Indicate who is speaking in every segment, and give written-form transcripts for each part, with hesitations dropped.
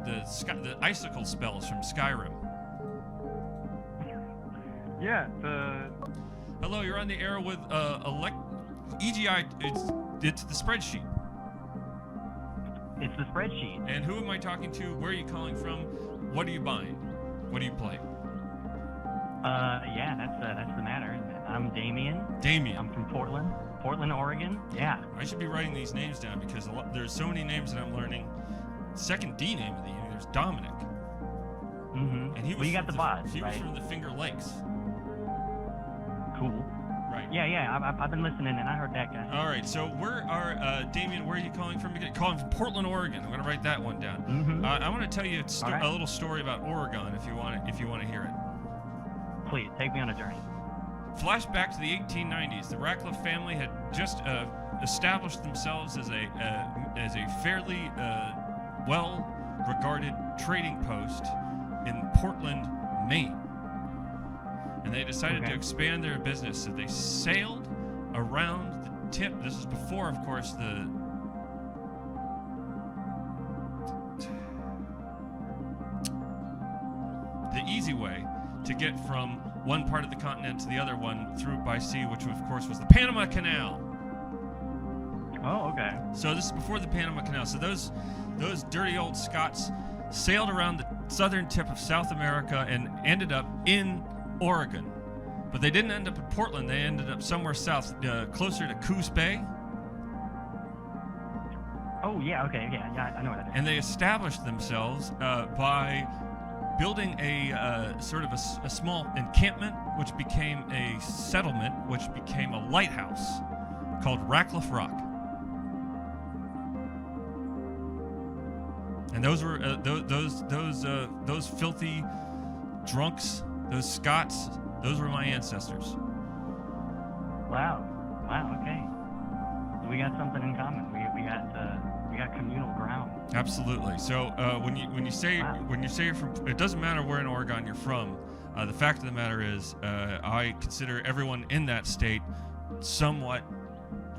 Speaker 1: the icicle spells from Skyrim.
Speaker 2: Yeah,
Speaker 1: Hello, you're on the air with EGI. It's the spreadsheet.
Speaker 2: it's the spreadsheet.
Speaker 1: And who am I talking to? Where are you calling from? What are you buying? What do you play?
Speaker 2: Yeah, that's the matter, isn't it? I'm Damien.
Speaker 1: Damien.
Speaker 2: I'm from Portland, Oregon. Yeah.
Speaker 1: I should be writing these names down because there's so many names that I'm learning. Second D name of the evening, there's Dominic.
Speaker 2: Mm-hmm.
Speaker 1: And he was
Speaker 2: well, you got the boss,
Speaker 1: He
Speaker 2: right?
Speaker 1: was from the Finger Lakes.
Speaker 2: Cool.
Speaker 1: Right.
Speaker 2: Yeah. I've been listening, and I heard that guy.
Speaker 1: All right. So Damien, where are you calling from again? Calling from Portland, Oregon. I'm going to write that one down.
Speaker 2: Mm-hmm.
Speaker 1: I want to tell you
Speaker 2: Right.
Speaker 1: a little story about Oregon if you want to hear it.
Speaker 2: Please take me on a journey.
Speaker 1: Flashback to the 1890s. The Ratcliffe family had just established themselves as a fairly well-regarded trading post in Portland, Maine. And they decided to expand their business, so they sailed around the tip. This is before, of course, the easy way to get from one part of the continent to the other one through by sea, which of course was the Panama Canal.
Speaker 2: Oh, okay.
Speaker 1: So this is before the Panama Canal. So those dirty old Scots sailed around the southern tip of South America and ended up in Oregon. But they didn't end up in Portland. They ended up somewhere south, closer to Coos Bay.
Speaker 2: Oh, yeah, okay, yeah, I know what that is.
Speaker 1: And they established themselves by building a sort of a small encampment, which became a settlement, which became a lighthouse called Ratcliffe Rock. And those were those filthy drunks, those Scots. Those were my ancestors.
Speaker 2: Wow, okay. So we got something in common. We got communal ground.
Speaker 1: Absolutely. So when you say you're from, it doesn't matter where in Oregon you're from. The fact of the matter is, I consider everyone in that state somewhat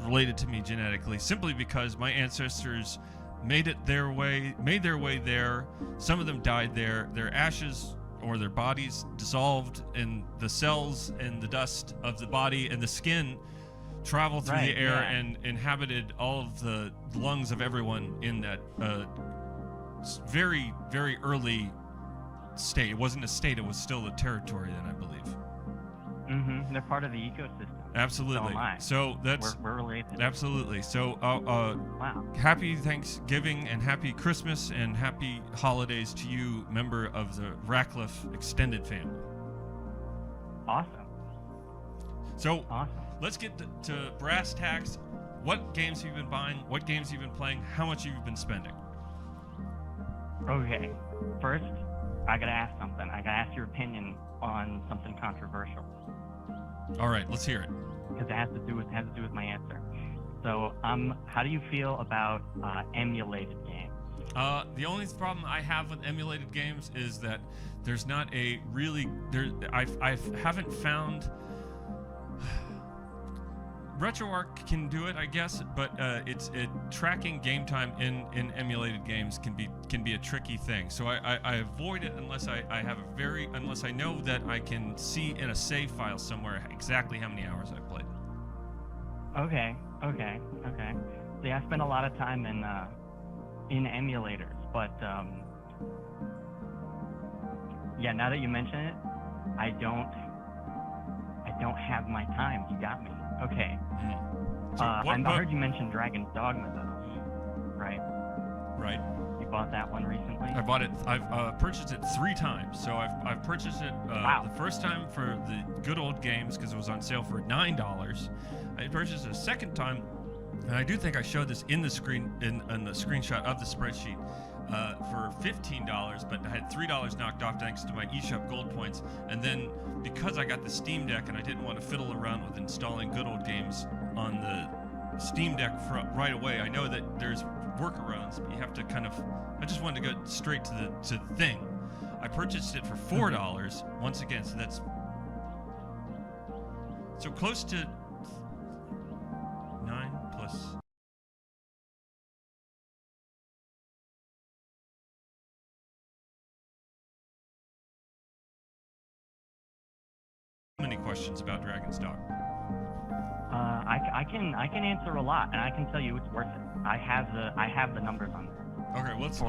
Speaker 1: related to me genetically, simply because my ancestors made their way there. Some of them died there. Their ashes or their bodies dissolved in the cells and the dust of the body, and the skin traveled through the air and inhabited all of the lungs of everyone in that very, very early state. It wasn't a state, it was still a territory then, I believe.
Speaker 2: Mm-hmm. They're part of the ecosystem.
Speaker 1: Absolutely.
Speaker 2: So am I.
Speaker 1: So that's
Speaker 2: we're related.
Speaker 1: Absolutely. So
Speaker 2: wow.
Speaker 1: Happy Thanksgiving and happy Christmas and happy holidays to you, member of the Ratcliffe extended family.
Speaker 2: Awesome.
Speaker 1: So
Speaker 2: awesome.
Speaker 1: Let's get to brass tacks. What games have you been buying? What games have you been playing? How much have you been spending?
Speaker 2: Okay. First, I gotta ask something. I gotta ask your opinion on something controversial.
Speaker 1: All right, let's hear it.
Speaker 2: Because it has to do with my answer. So, how do you feel about emulated games?
Speaker 1: The only problem I have with emulated games is that there's not a really I haven't found. RetroArch can do it, I guess, but tracking game time in emulated games can be a tricky thing. So I avoid it unless unless I know that I can see in a save file somewhere exactly how many hours I played.
Speaker 2: Okay. See, I spend a lot of time in emulators, but yeah. Now that you mention it, I don't have my time. You got me. Okay.
Speaker 1: So
Speaker 2: I heard you mention Dragon's Dogma, though. Right.
Speaker 1: Right.
Speaker 2: You bought that one recently?
Speaker 1: I bought it. I've purchased it 3 times. So I've purchased it
Speaker 2: wow.
Speaker 1: The first time for the good old games because it was on sale for $9. I purchased it a second time, and I do think I showed this in the screenshot of the spreadsheet for $15, but I had $3 knocked off thanks to my eShop gold points. And then because I got the Steam Deck and I didn't want to fiddle around with installing good old games on the Steam Deck right away, I know that there's workarounds, but you have to kind of. I just wanted to go straight to the thing. I purchased it for $4 once again, so that's close to 9 plus many questions about Dragon's Dog.
Speaker 2: I can answer a lot, and I can tell you it's worth it. I have the numbers on there.
Speaker 1: Okay, let's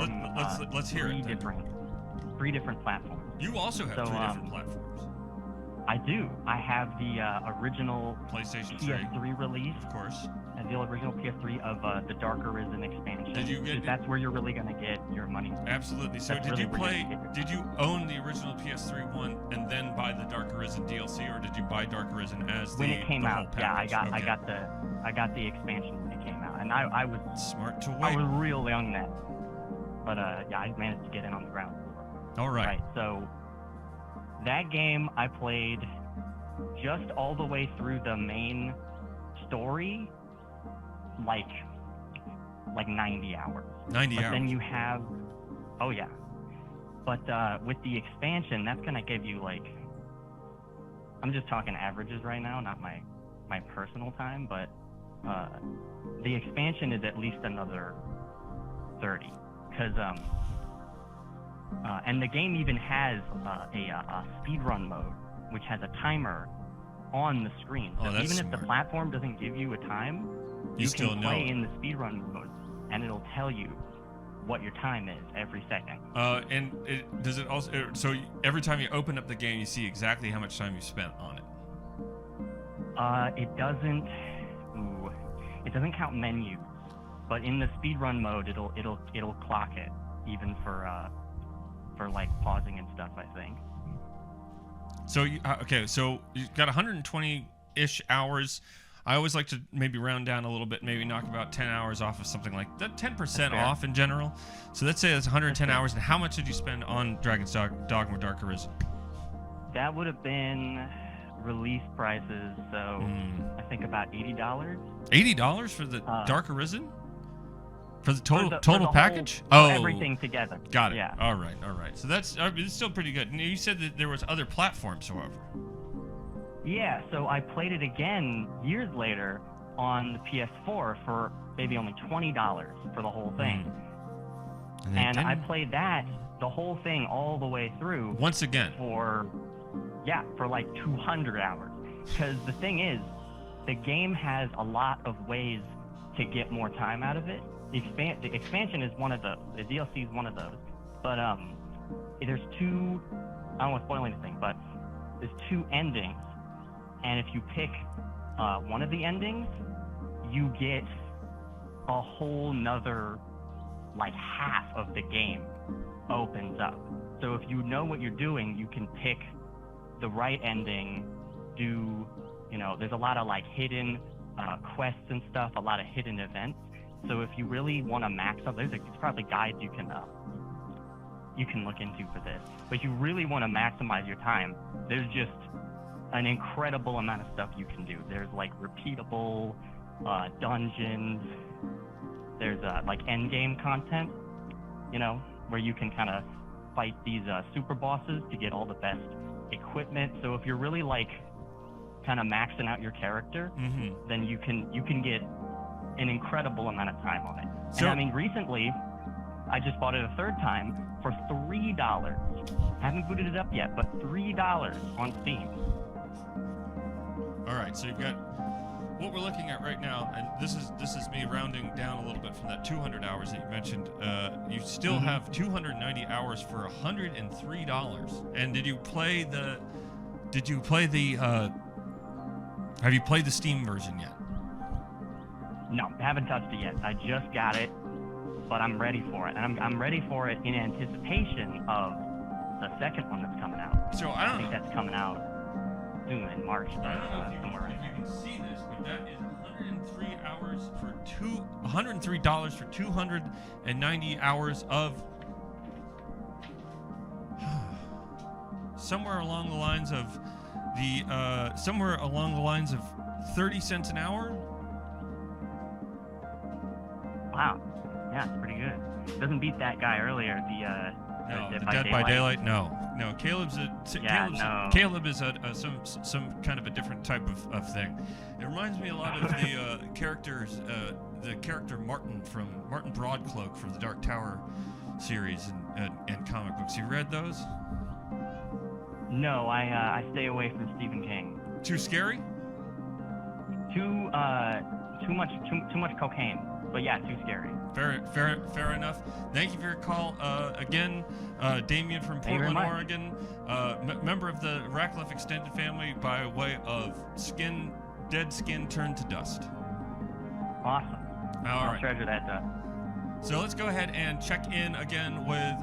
Speaker 1: hear it.
Speaker 2: Three different platforms.
Speaker 1: You also have 3 different platforms.
Speaker 2: I do. I have the original
Speaker 1: PlayStation
Speaker 2: PS3 release.
Speaker 1: Of course.
Speaker 2: And the original PS3 of the Dark Arisen expansion.
Speaker 1: Did you get?
Speaker 2: That's where you're really gonna get your money.
Speaker 1: Absolutely. So
Speaker 2: That's
Speaker 1: did
Speaker 2: really
Speaker 1: you play? Did you own the original PS3 one and then buy the Dark Arisen DLC, or did you buy Dark Arisen as
Speaker 2: when it came out? Yeah, I got
Speaker 1: Okay.
Speaker 2: I got the expansion when it came out, and I was
Speaker 1: Smart to wait.
Speaker 2: I was real young then, but yeah, I managed to get in on the ground floor.
Speaker 1: All right.
Speaker 2: Right. So that game I played just all the way through the main story, like 90 hours.
Speaker 1: 90
Speaker 2: but
Speaker 1: hours.
Speaker 2: Then you have, oh yeah. But with the expansion, that's gonna give you like, I'm just talking averages right now, not my personal time, but the expansion is at least another 30, because and the game even has a speedrun mode, which has a timer on the screen. So
Speaker 1: that's
Speaker 2: even if the
Speaker 1: smart.
Speaker 2: platform doesn't give you a time, you
Speaker 1: still
Speaker 2: can
Speaker 1: know
Speaker 2: play
Speaker 1: it.
Speaker 2: in the speedrun mode, and it'll tell you what your time is every second.
Speaker 1: And does it also? So every time you open up the game, you see exactly how much time you spent on it.
Speaker 2: It doesn't. It doesn't count menus, but in the speedrun mode, it'll clock it, even for like pausing and stuff, I think.
Speaker 1: So okay, so you've got 120-ish hours. I always like to maybe round down a little bit, maybe knock about 10 hours off of something like that, 10% off in general. So let's say that's 110 hours. And how much did you spend on Dragon's Dogma Dark Arisen?
Speaker 2: That would have been release prices, so I think about $80.
Speaker 1: $80 for the Dark Arisen? For the total
Speaker 2: for the
Speaker 1: package?
Speaker 2: Whole, everything together.
Speaker 1: Got it.
Speaker 2: Yeah.
Speaker 1: All right. So that's it's still pretty good. And you said that there was other platforms, however.
Speaker 2: Yeah, so I played it again years later on the PS4 for maybe only $20 for the whole thing. And I played that, the whole thing, all the way through.
Speaker 1: Once again.
Speaker 2: For like 200 hours. Because the thing is, the game has a lot of ways to get more time out of it. The expansion is one of those. The DLC is one of those. But there's two, I don't want to spoil anything, but there's 2 endings. And if you pick one of the endings, you get a whole nother, like, half of the game opens up. So if you know what you're doing, you can pick the right ending, there's a lot of, like, hidden quests and stuff, a lot of hidden events. So if you really want to max up, there's probably guides you can look into for this. But if you really want to maximize your time, there's just an incredible amount of stuff you can do. There's like repeatable dungeons. There's like end game content, where you can kind of fight these super bosses to get all the best equipment. So if you're really like kind of maxing out your character, then you can get an incredible amount of time on it.
Speaker 1: So,
Speaker 2: and I mean, recently I just bought it a third time for $3. Haven't booted it up yet, but $3 on Steam.
Speaker 1: All right, so you've got what we're looking at right now, and this is me rounding down a little bit from that 200 hours that you mentioned. You still have 290 hours for $103. And have you played the Steam version yet?
Speaker 2: No, I haven't touched it yet. I just got it, but I'm ready for it, and I'm ready for it in anticipation of the second one that's coming out.
Speaker 1: So
Speaker 2: I think that's coming out soon in March.
Speaker 1: I don't know if you can see this, but that is $103 for 290 hours of somewhere along the lines of 30 cents an hour.
Speaker 2: Wow. Yeah, it's pretty good. Doesn't beat that guy earlier,
Speaker 1: the Dead by Daylight. No. Caleb is some kind of a different type of thing. It reminds me a lot of the characters, the character Martin Broadcloak from the Dark Tower series and comic books. You read those?
Speaker 2: No, I stay away from Stephen King.
Speaker 1: Too scary?
Speaker 2: Too much cocaine. But yeah, too scary.
Speaker 1: Fair enough. Thank you for your call. Again, Damien from
Speaker 2: Thank you very
Speaker 1: Portland,
Speaker 2: much.
Speaker 1: Oregon, member of the Ratcliffe extended family by way of dead skin turned to dust.
Speaker 2: Awesome.
Speaker 1: All
Speaker 2: I'll
Speaker 1: right.
Speaker 2: treasure that dust.
Speaker 1: So let's go ahead and check in again with